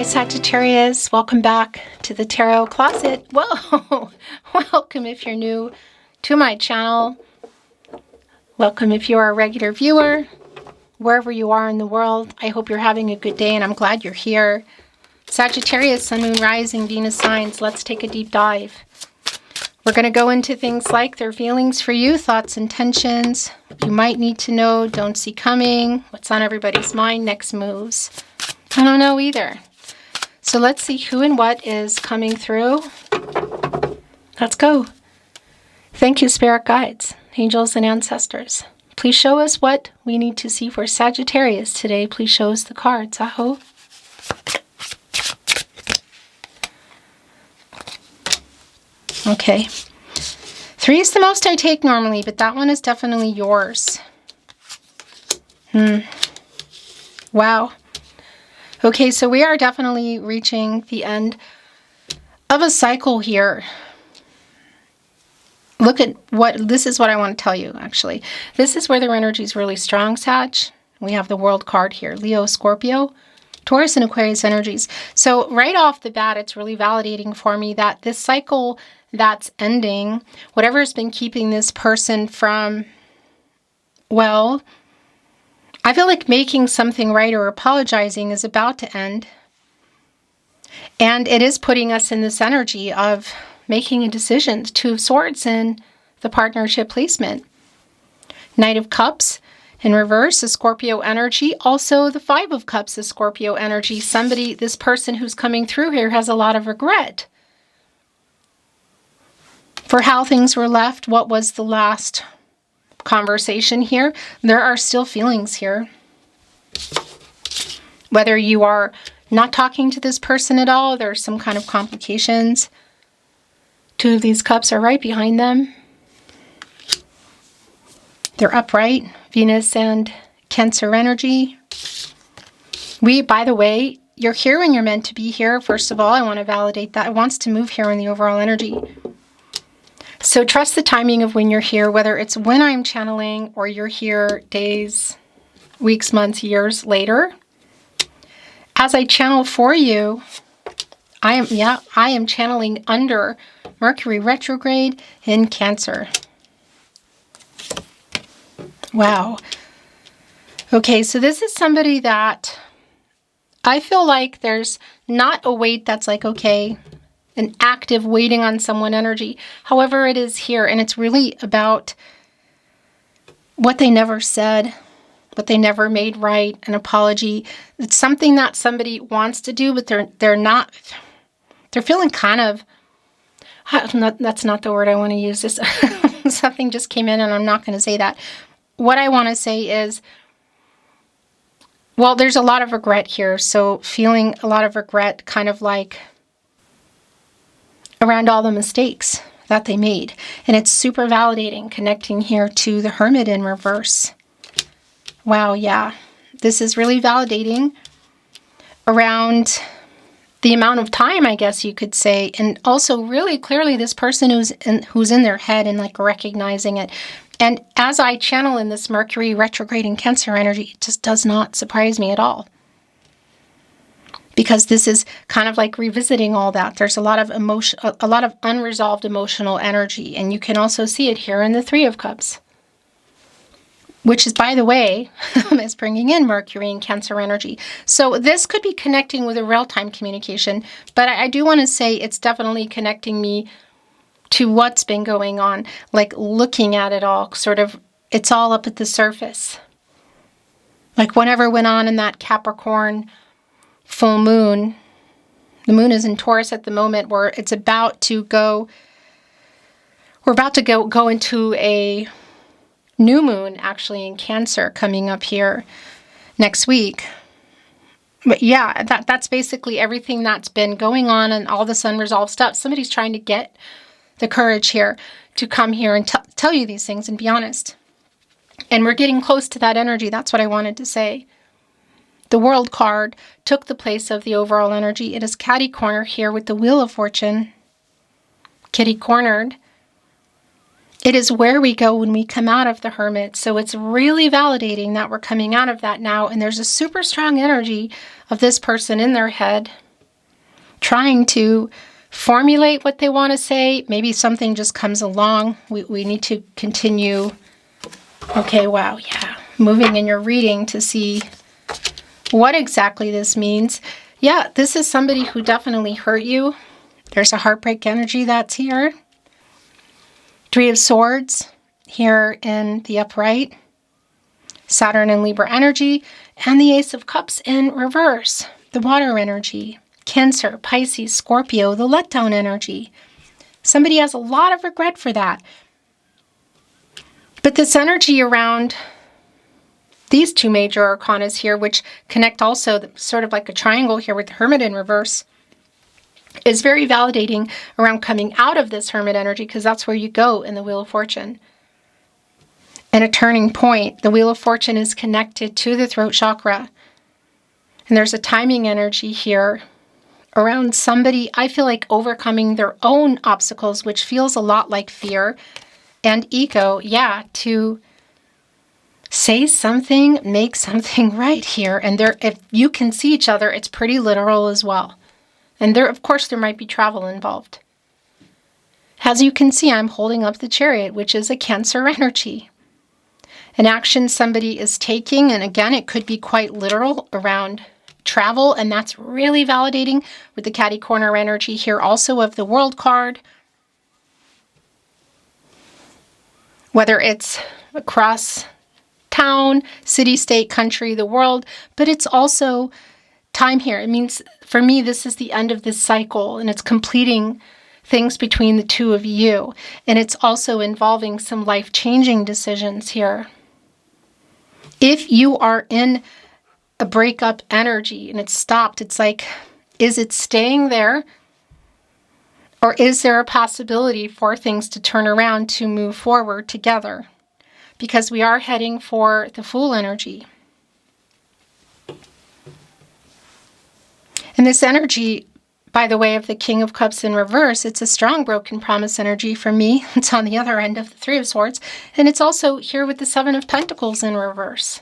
Sagittarius, welcome back to the Tarot Closet. Whoa, welcome if you're new to my channel. Welcome if you are a regular viewer, wherever you are in the world. I hope you're having a good day and I'm glad you're here. Sagittarius, Sun, Moon, Rising, Venus signs, let's take a deep dive. We're going to go into things like their feelings for you, thoughts, intentions, you might need to know, don't see coming, what's on everybody's mind, next moves. I don't know either. So let's see who and what is coming through. Let's go. Thank you, spirit guides, angels, and ancestors. Please show us what we need to see for Sagittarius today. Please show us the cards. Aho. Okay. 3 is the most I take normally, but that one is definitely yours. Wow. Okay, so we are definitely reaching the end of a cycle here. Look at this is what I want to tell you, actually. This is where their energy is really strong, Sag. We have the World card here. Leo, Scorpio, Taurus, and Aquarius energies. So right off the bat, it's really validating for me that this cycle that's ending, whatever's been keeping this person from, well, I feel like making something right or apologizing is about to end. And it is putting us in this energy of making a decision. 2 of Swords in the partnership placement. Knight of Cups in reverse is Scorpio energy. Also, the 5 of Cups is Scorpio energy. This person who's coming through here has a lot of regret for how things were left. What was the last conversation here? There are still feelings here. Whether you are not talking to this person at all, there's some kind of complications. 2 of these cups are right behind them. They're upright, Venus and Cancer energy. By the way, you're here when you're meant to be here. First of all, I want to validate that. It wants to move here in the overall energy. So trust the timing of when you're here, whether it's when I'm channeling or you're here days, weeks, months, years later. As I channel for you, I am channeling under Mercury retrograde in Cancer. Wow. Okay, so this is somebody that I feel like there's not a wait that's like, okay, an active waiting on someone energy. However, it is here, and it's really about what they never said, what they never made right, an apology. It's something that somebody wants to do, but they're not. They're feeling kind of. That's not the word I want to use. This something just came in, and I'm not going to say that. What I want to say is, well, there's a lot of regret here. So feeling a lot of regret, kind of like around all the mistakes that they made. And it's super validating, connecting here to the Hermit in reverse. Wow, yeah. This is really validating around the amount of time, I guess you could say. And also really clearly this person who's in their head and like recognizing it. And as I channel in this Mercury retrograde in Cancer energy, it just does not surprise me at all. Because this is kind of like revisiting all that. There's a lot of emotion, a lot of unresolved emotional energy. And you can also see it here in the 3 of Cups. Which is, by the way, is bringing in Mercury and Cancer energy. So this could be connecting with a real-time communication. But I do want to say it's definitely connecting me to what's been going on. Like looking at it all, sort of, it's all up at the surface. Like whatever went on in that Capricorn full moon. The moon is in Taurus at the moment where it's about to go. We're about to go into a new moon actually in Cancer coming up here next week. But yeah, that's basically everything that's been going on and all this unresolved stuff. Somebody's trying to get the courage here to come here and tell you these things and be honest. And we're getting close to that energy. That's what I wanted to say. The World card took the place of the overall energy. It is catty corner here with the Wheel of Fortune. Kitty cornered. It is where we go when we come out of the Hermit. So it's really validating that we're coming out of that now. And there's a super strong energy of this person in their head trying to formulate what they want to say. Maybe something just comes along. We need to continue. Okay, wow, yeah. Moving in your reading to see what exactly this means. Yeah, this is somebody who definitely hurt you. There's a heartbreak energy that's here. Three of Swords here in the upright. Saturn and Libra energy. And the Ace of Cups in reverse. The water energy. Cancer, Pisces, Scorpio, the letdown energy. Somebody has a lot of regret for that. But this energy around these two major arcanas here, which connect also sort of like a triangle here with the Hermit in reverse, is very validating around coming out of this Hermit energy, because that's where you go in the Wheel of Fortune. And a turning point. The Wheel of Fortune is connected to the throat chakra. And there's a timing energy here around somebody, I feel like, overcoming their own obstacles, which feels a lot like fear and ego. Yeah, to say something, make something right here. And there, if you can see each other, it's pretty literal as well. And there, of course, there might be travel involved. As you can see, I'm holding up the Chariot, which is a Cancer energy. An action somebody is taking, and again, it could be quite literal around travel, and that's really validating with the Catty Corner energy here also of the World card. Whether it's across town, city, state, country, the world, but it's also time here. It means, for me, this is the end of this cycle, and it's completing things between the two of you. And it's also involving some life-changing decisions here. If you are in a breakup energy and it's stopped, it's like, is it staying there? Or is there a possibility for things to turn around, to move forward together? Because we are heading for the Fool energy. And this energy, by the way, of the King of Cups in reverse, it's a strong broken promise energy for me. It's on the other end of the Three of Swords. And it's also here with the Seven of Pentacles in reverse.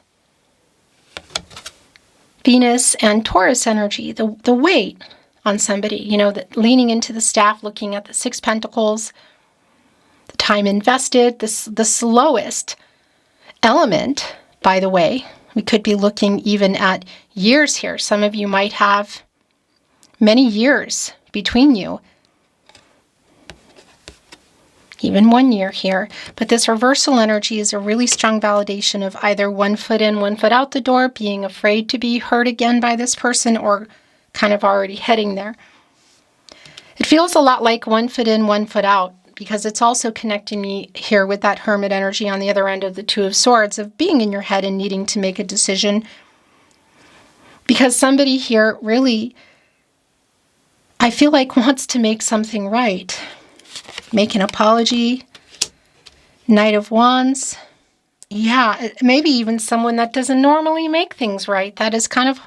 Venus and Taurus energy, the weight on somebody, you know, that leaning into the staff, looking at the Six Pentacles, the time invested, the slowest element, by the way. We could be looking even at years here. Some of you might have many years between you. Even 1 year here. But this reversal energy is a really strong validation of either 1 foot in, 1 foot out the door, being afraid to be hurt again by this person, or kind of already heading there. It feels a lot like 1 foot in, 1 foot out, because it's also connecting me here with that Hermit energy on the other end of the Two of Swords, of being in your head and needing to make a decision. Because somebody here really, I feel like, wants to make something right. Make an apology. Knight of Wands. Yeah, maybe even someone that doesn't normally make things right. That has kind of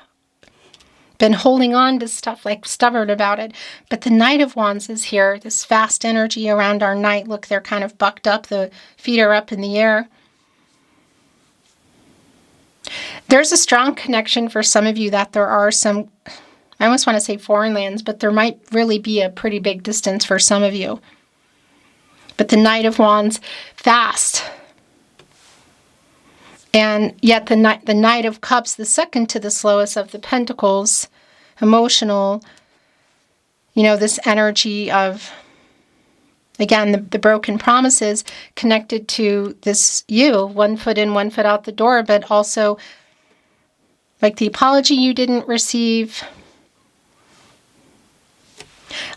been holding on to stuff, like stubborn about it. But the Knight of Wands is here. This fast energy around our knight. Look, they're kind of bucked up. The feet are up in the air. There's a strong connection for some of you that there are some, I almost want to say foreign lands, but there might really be a pretty big distance for some of you. But the Knight of Wands, fast. And yet the Knight of Cups, the second to the slowest of the Pentacles, emotional, you know, this energy of, again, the broken promises connected to this you, 1 foot in, 1 foot out the door, but also like the apology you didn't receive.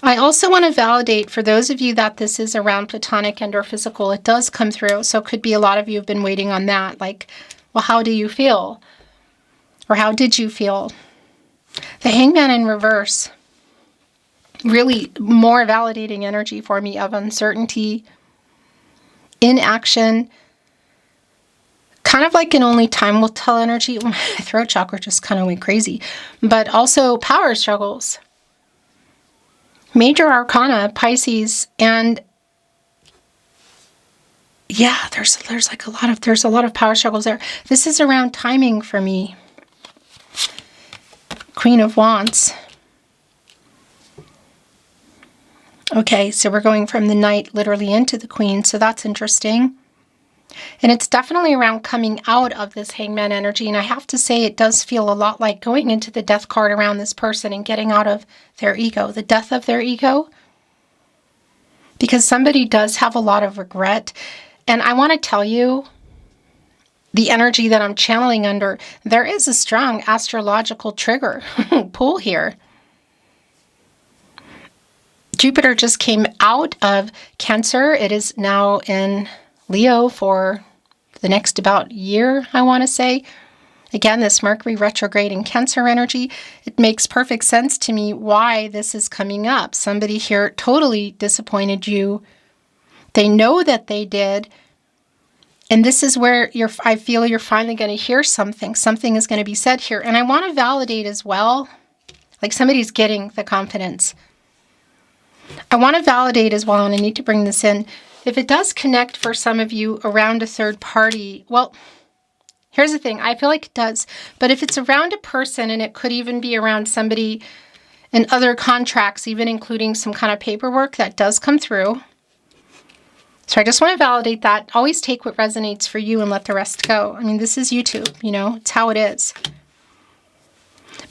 I also want to validate for those of you that this is around platonic and or physical, it does come through. So it could be a lot of you have been waiting on that. Like, well, how do you feel? Or how did you feel? The Hangman in reverse, really more validating energy for me of uncertainty, inaction, kind of like an only time will tell energy. My throat chakra just kind of went crazy. But also power struggles. Major Arcana, Pisces, and yeah, there's a lot of power struggles there. This is around timing for me. Queen of Wands. Okay, so we're going from the Knight literally into the Queen, so that's interesting. And it's definitely around coming out of this Hangman energy. And I have to say, it does feel a lot like going into the Death card around this person and getting out of their ego, the death of their ego. Because somebody does have a lot of regret. And I want to tell you, the energy that I'm channeling under, there is a strong astrological trigger pull here. Jupiter just came out of Cancer. It is now in Leo for the next about year, I want to say. Again, this Mercury retrograde in Cancer energy, it makes perfect sense to me why this is coming up. Somebody here totally disappointed you. They know that they did. And this is where I feel you're finally going to hear something. Something is going to be said here. And I want to validate as well, like somebody's getting the confidence. I want to validate as well, and I need to bring this in. If it does connect for some of you around a third party, well, here's the thing. I feel like it does. But if it's around a person, and it could even be around somebody in other contracts, even including some kind of paperwork, that does come through. So I just want to validate that. Always take what resonates for you and let the rest go. I mean, this is YouTube, you know, it's how it is.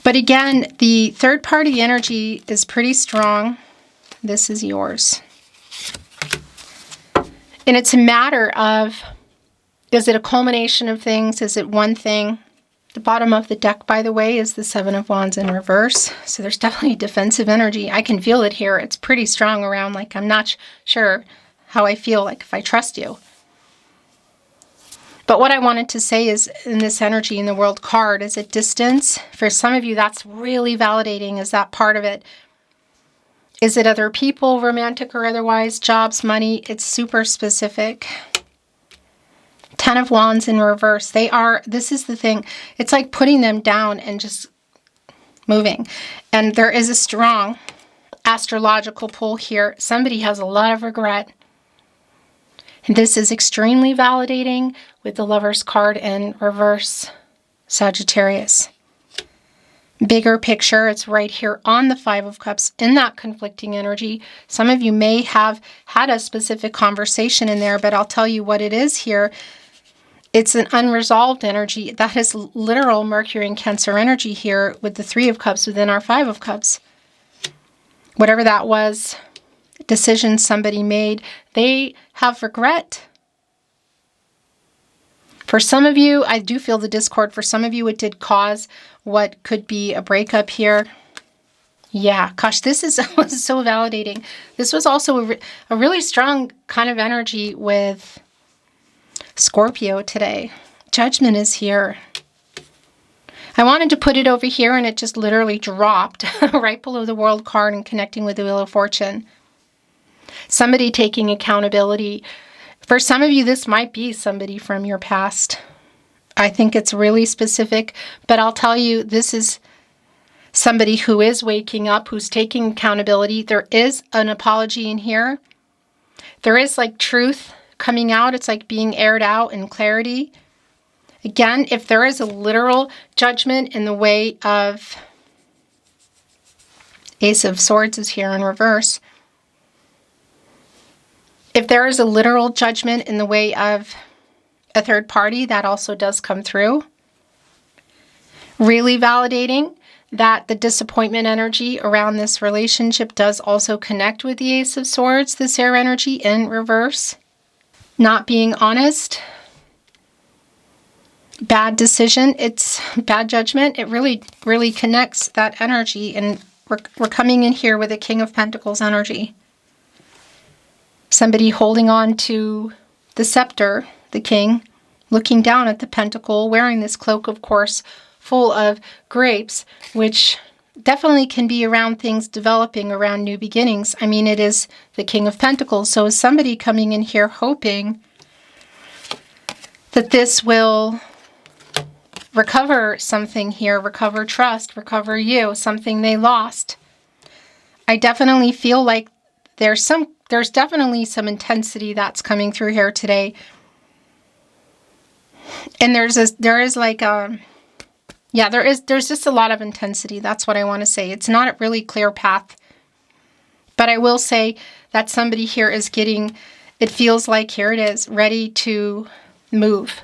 But again, the third party energy is pretty strong. This is yours. And it's a matter of, is it a culmination of things? Is it one thing? The bottom of the deck, by the way, is the Seven of Wands in reverse. So there's definitely defensive energy. I can feel it here. It's pretty strong around, like, I'm not sure how I feel, like if I trust you. But what I wanted to say is, in this energy in the World card, is it distance? For some of you, that's really validating. Is that part of it? Is it other people, romantic or otherwise, jobs, money? It's super specific. Ten of Wands in reverse. This is the thing. It's like putting them down and just moving. And there is a strong astrological pull here. Somebody has a lot of regret. And this is extremely validating with the Lover's card in reverse, Sagittarius. Bigger picture, it's right here on the Five of Cups in that conflicting energy. Some of you may have had a specific conversation in there, but I'll tell you what it is here. It's an unresolved energy. That is literal Mercury and Cancer energy here with the Three of Cups within our Five of Cups. Whatever that was, decision somebody made, they have regret. For some of you, I do feel the discord. For some of you, it did cause what could be a breakup here. Yeah, gosh, this is so validating. This was also a really strong kind of energy with Scorpio today. Judgment is here. I wanted to put it over here, and it just literally dropped right below the World card and connecting with the Wheel of Fortune. Somebody taking accountability. For some of you, this might be somebody from your past. I think it's really specific, but I'll tell you, this is somebody who is waking up, who's taking accountability. There is an apology in here. There is like truth coming out. It's like being aired out in clarity. Again, if there is a literal judgment in the way of Ace of Swords is here in reverse. If there is a literal judgment in the way of a third party, that also does come through. Really validating that the disappointment energy around this relationship does also connect with the Ace of Swords, this air energy in reverse. Not being honest. Bad decision. It's bad judgment. It really connects that energy. And we're coming in here with a King of Pentacles energy. Somebody holding on to the scepter, the king, looking down at the pentacle, wearing this cloak, of course, full of grapes, which definitely can be around things developing, around new beginnings. I mean, it is the King of Pentacles. So is somebody coming in here hoping that this will recover something here, recover trust, recover you, something they lost. I definitely feel like there's definitely some intensity that's coming through here today. And there's just a lot of intensity. That's what I want to say. It's not a really clear path But I will say that somebody here is getting, it feels like, here it is, ready to move.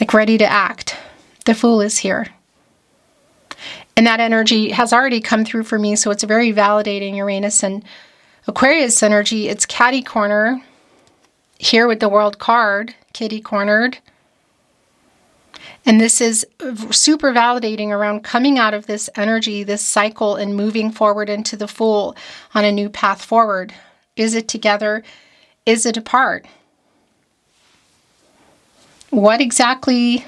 Like ready to act. The Fool is here. And that energy has already come through for me, so it's very validating. Uranus and Aquarius energy. It's catty corner here with the World card, kitty cornered. And this is super validating around coming out of this energy, this cycle, and moving forward into the Fool on a new path forward. Is it together? Is it apart? What exactly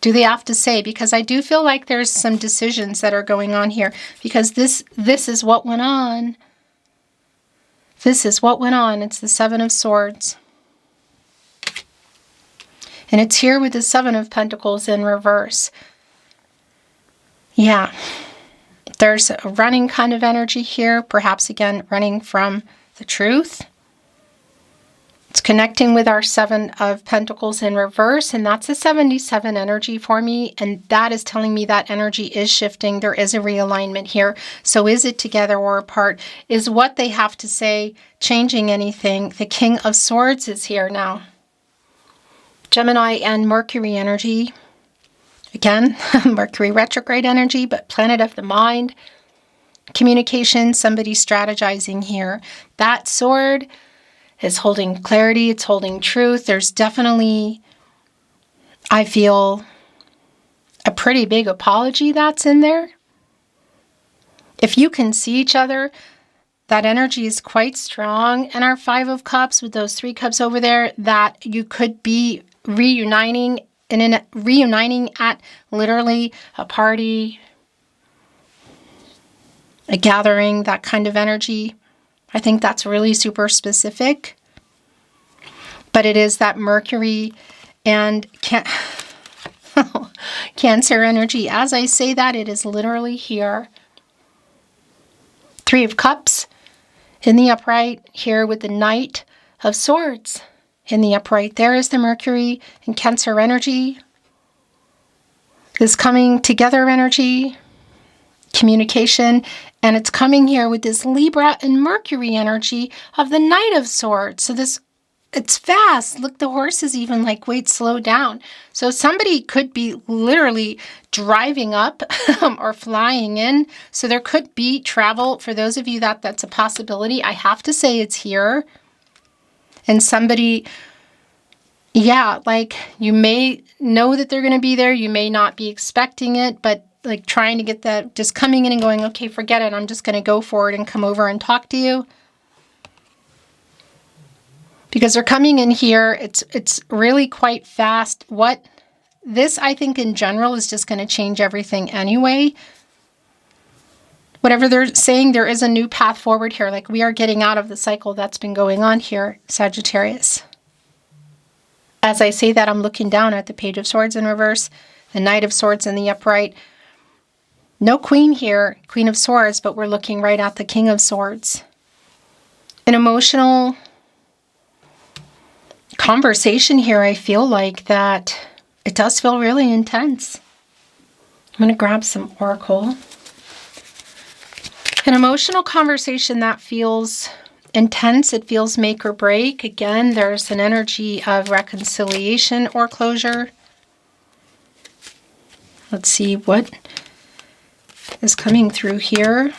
do they have to say? Because I do feel like there's some decisions that are going on here, because this is what went on. This is what went on. It's the Seven of Swords. And it's here with the Seven of Pentacles in reverse. Yeah. There's a running kind of energy here. Perhaps, again, running from the truth. It's connecting with our Seven of Pentacles in reverse. And that's a 77 energy for me. And that is telling me that energy is shifting. There is a realignment here. So is it together or apart? Is what they have to say changing anything? The King of Swords is here now. Gemini and Mercury energy. Again, Mercury retrograde energy, but planet of the mind. Communication, somebody strategizing here. That sword is holding clarity. It's holding truth. There's definitely, I feel, a pretty big apology that's in there. If you can see each other, that energy is quite strong. And our Five of Cups with those 3 cups over there, that you could be reuniting at literally a party, a gathering, that kind of energy. I think that's really super specific. But it is that Mercury and Cancer energy. As I say that, it is literally here. 3 of Cups in the upright, here with the Knight of Swords in the upright. There is the Mercury and Cancer energy. This coming together energy, communication, and it's coming here with this Libra and Mercury energy of the Knight of Swords. So this, it's fast. Look, the horse is even like, wait, slow down. So somebody could be literally driving up or flying in. So there could be travel. For those of you that's a possibility, I have to say it's here. And somebody, yeah, like you may know that they're going to be there. You may not be expecting it, but like trying to get that, just coming in and going, okay, forget it. I'm just going to go for it and come over and talk to you. Because they're coming in here. It's really quite fast. What this, I think in general, is just going to change everything anyway. Whatever they're saying, there is a new path forward here. Like we are getting out of the cycle that's been going on here, Sagittarius. As I say that, I'm looking down at the Page of Swords in reverse, the Knight of Swords in the upright. No Queen here, Queen of Swords, but we're looking right at the King of Swords. An emotional conversation here, I feel like that it does feel really intense. I'm going to grab some Oracle. An emotional conversation that feels intense. It feels make or break. Again, there's an energy of reconciliation or closure. Let's see what is coming through here.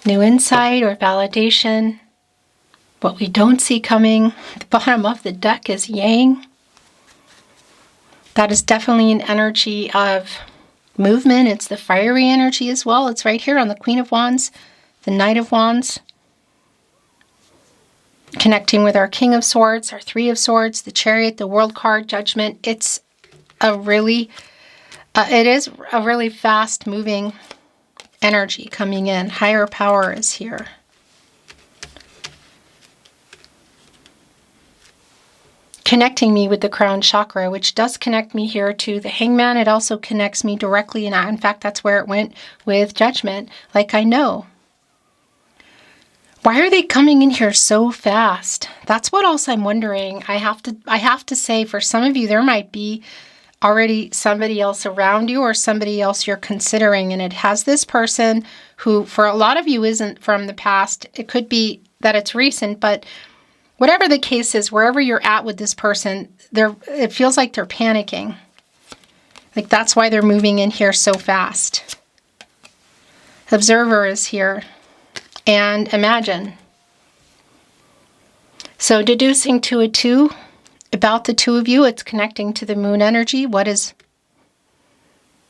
New insight or validation. What we don't see coming. The bottom of the deck is Yang. That is definitely an energy of movement. It's the fiery energy as well. It's right here on the Queen of Wands, the Knight of Wands. Connecting with our King of Swords, our Three of Swords, the Chariot, the World card, Judgment. It's a really, it is a really fast moving energy coming in. Higher power is here. Connecting me with the crown chakra, which does connect me here to the Hangman. It also connects me directly, and in fact, that's where it went with Judgment. Like I know. Why are they coming in here so fast? That's what else I'm wondering. I have to say, for some of you, there might be already somebody else around you or somebody else you're considering. And it has this person who, for a lot of you, isn't from the past. It could be that it's recent, but whatever the case is, wherever you're at with this person, it feels like they're panicking. Like that's why they're moving in here so fast. Observer is here. And imagine. So deducing to a 2, about the two of you, it's connecting to the moon energy. What is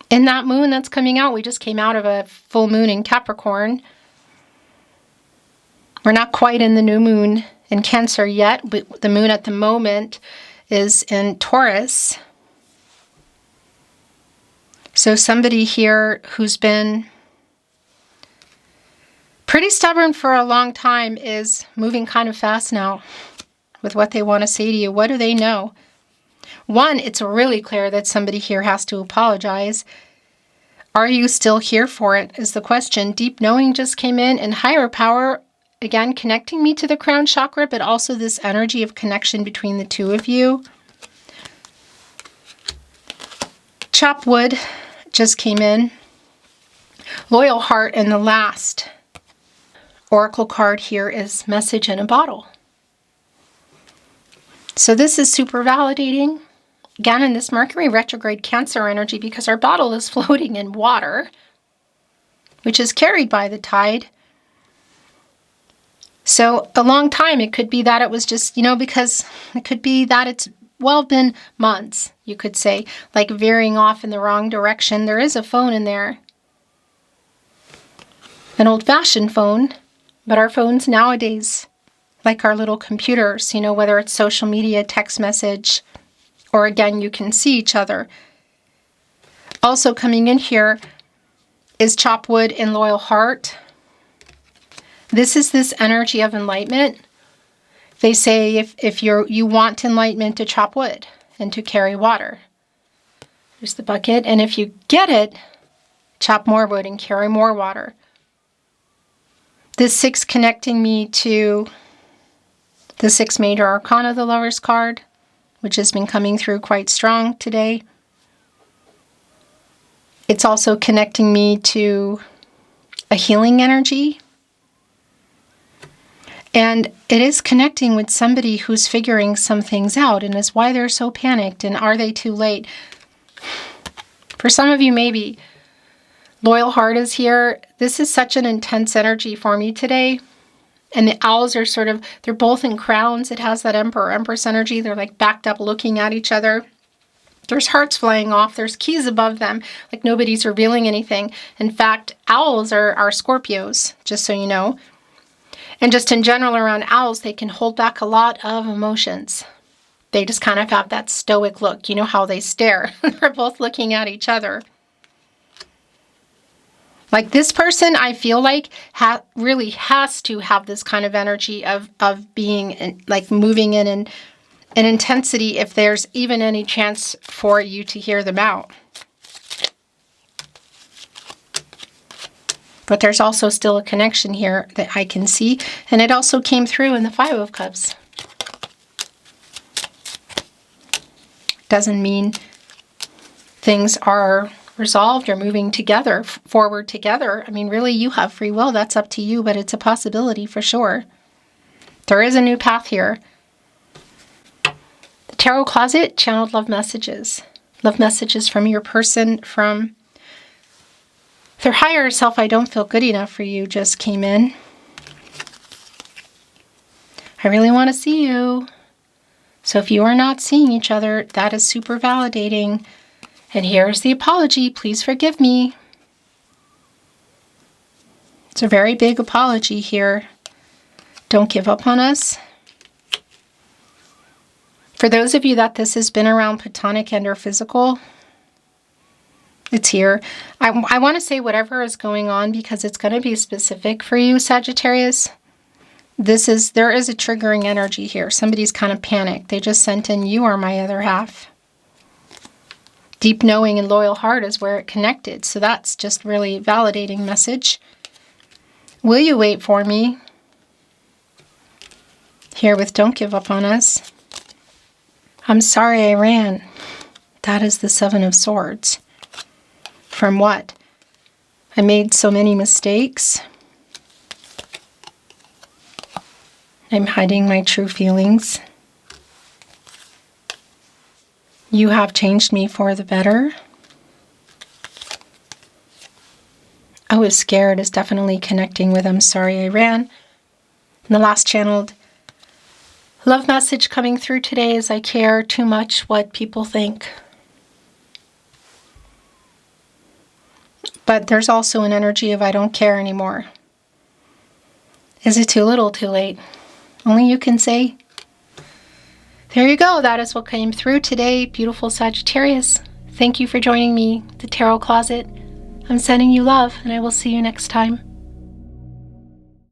in that moon that's coming out? We just came out of a full moon in Capricorn. We're not quite in the new moon in Cancer yet. The moon at the moment is in Taurus. So somebody here who's been pretty stubborn for a long time is moving kind of fast now with what they want to say to you. What do they know? One, it's really clear that somebody here has to apologize. Are you still here for it is the question. Deep knowing just came in, and higher power, again, connecting me to the crown chakra, but also this energy of connection between the two of you. Chop wood just came in. Loyal heart, and the last oracle card here is message in a bottle. So this is super validating. Again, in this Mercury retrograde Cancer energy, because our bottle is floating in water, which is carried by the tide. So a long time, it could be that it was just, because it could be that it's, been months, you could say, like veering off in the wrong direction. There is a phone in there. An old-fashioned phone, but our phones nowadays, like our little computers, whether it's social media, text message, or again, you can see each other. Also coming in here is chop wood and loyal heart. This is this energy of enlightenment. They say if you want enlightenment, to chop wood and to carry water. There's the bucket. And if you get it, chop more wood and carry more water. This 6 connecting me to the 6 major arcana, the Lover's card, which has been coming through quite strong today. It's also connecting me to a healing energy. And it is connecting with somebody who's figuring some things out, and is why they're so panicked, and are they too late? For some of you, maybe. Loyal heart is here. This is such an intense energy for me today. And the owls are they're both in crowns. It has that Emperor, Empress energy. They're like backed up looking at each other. There's hearts flying off. There's keys above them. Like nobody's revealing anything. In fact, owls are Scorpios, just so you know. And just in general around owls, they can hold back a lot of emotions. They just kind of have that stoic look. You know how they stare. They're both looking at each other. Like this person, I feel like really has to have this kind of energy of being like moving in an intensity if there's even any chance for you to hear them out. But there's also still a connection here that I can see. And it also came through in the 5 of Cups. Doesn't mean things are resolved or moving together, forward together. I mean, really, you have free will. That's up to you, but it's a possibility for sure. There is a new path here. The Tarot Closet, channeled love messages. Love messages from your person, from their higher self. I don't feel good enough for you just came in. I really want to see you. So if you are not seeing each other, that is super validating. And here's the apology. Please forgive me. It's a very big apology here. Don't give up on us. For those of you that this has been around platonic and or physical, it's here. I want to say whatever is going on because it's going to be specific for you, Sagittarius. There is a triggering energy here. Somebody's kind of panicked. They just sent in, you are my other half. Deep knowing and loyal heart is where it connected. So that's just really a validating message. Will you wait for me? Here with don't give up on us. I'm sorry I ran. That is the Seven of Swords. From what? I made so many mistakes. I'm hiding my true feelings. You have changed me for the better. I was scared is definitely connecting with I'm sorry I ran. And the last channeled love message coming through today is I care too much what people think. But there's also an energy of I don't care anymore. Is it too little, too late? Only you can say. There you go. That is what came through today, beautiful Sagittarius. Thank you for joining me, the Tarot Closet. I'm sending you love, and I will see you next time.